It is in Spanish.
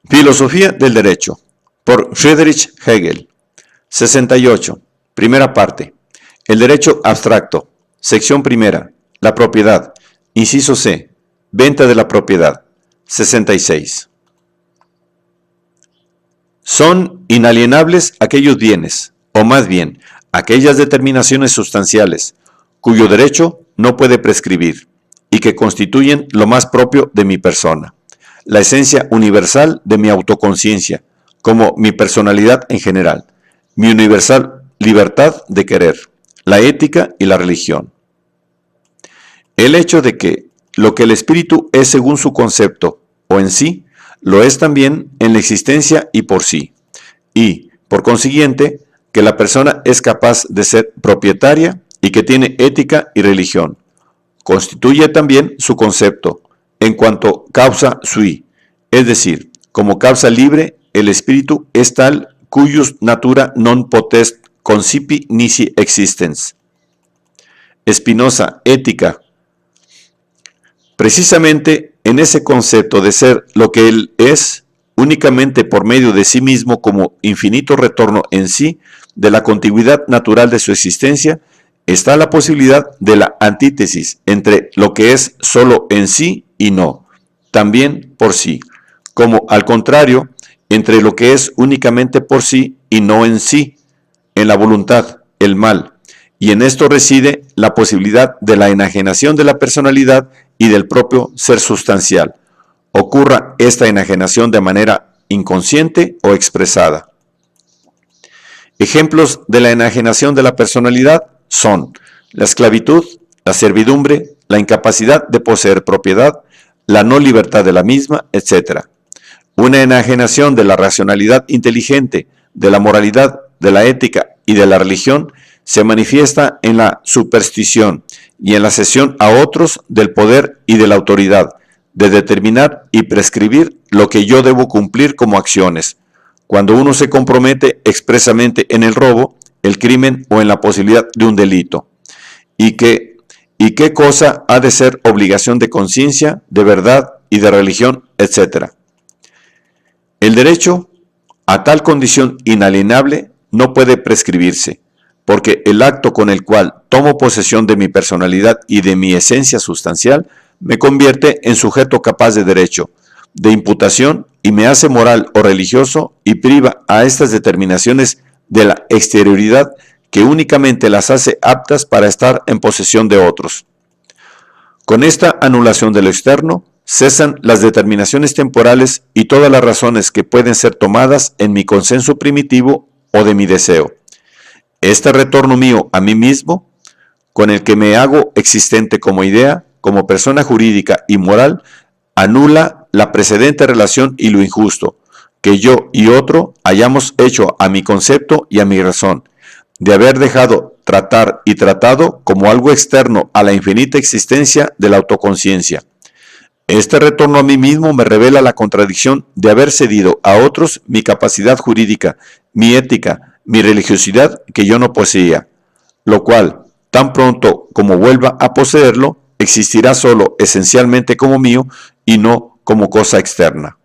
Filosofía del Derecho, por Friedrich Hegel. 68. Primera parte. El derecho abstracto. Sección primera. La propiedad. Inciso C. Venta de la propiedad. 66. Son inalienables aquellos bienes, o más bien, aquellas determinaciones sustanciales, cuyo derecho no puede prescribir, y que constituyen lo más propio de mi persona, la esencia universal de mi autoconciencia, como mi personalidad en general, mi universal libertad de querer, la ética y la religión. El hecho de que lo que el espíritu es según su concepto, o en sí, lo es también en la existencia y por sí, y, por consiguiente, que la persona es capaz de ser propietaria y que tiene ética y religión, constituye también su concepto, en cuanto causa sui, es decir, como causa libre, el espíritu es tal cuyus natura non potest concipi nisi existens. Spinoza, Ética. Precisamente en ese concepto de ser lo que él es, únicamente por medio de sí mismo como infinito retorno en sí de la contigüidad natural de su existencia, está la posibilidad de la antítesis entre lo que es solo en sí y no, también por sí, como al contrario, entre lo que es únicamente por sí y no en sí, en la voluntad, el mal, y en esto reside la posibilidad de la enajenación de la personalidad y del propio ser sustancial, ocurra esta enajenación de manera inconsciente o expresada. Ejemplos de la enajenación de la personalidad son la esclavitud, la servidumbre, la incapacidad de poseer propiedad, la no libertad de la misma, etc. Una enajenación de la racionalidad inteligente, de la moralidad, de la ética y de la religión se manifiesta en la superstición y en la cesión a otros del poder y de la autoridad, de determinar y prescribir lo que yo debo cumplir como acciones, cuando uno se compromete expresamente en el robo, el crimen o en la posibilidad de un delito, y qué cosa ha de ser obligación de conciencia, de verdad y de religión, etc. El derecho a tal condición inalienable no puede prescribirse, porque el acto con el cual tomo posesión de mi personalidad y de mi esencia sustancial me convierte en sujeto capaz de derecho, de imputación y me hace moral o religioso y priva a estas determinaciones de la exterioridad que únicamente las hace aptas para estar en posesión de otros. Con esta anulación de lo externo, cesan las determinaciones temporales y todas las razones que pueden ser tomadas en mi consenso primitivo o de mi deseo. Este retorno mío a mí mismo, con el que me hago existente como idea, como persona jurídica y moral, anula la precedente relación y lo injusto, que yo y otro hayamos hecho a mi concepto y a mi razón, de haber dejado tratar y tratado como algo externo a la infinita existencia de la autoconciencia. Este retorno a mí mismo me revela la contradicción de haber cedido a otros mi capacidad jurídica, mi ética, mi religiosidad que yo no poseía, lo cual, tan pronto como vuelva a poseerlo, existirá solo esencialmente como mío y no como cosa externa.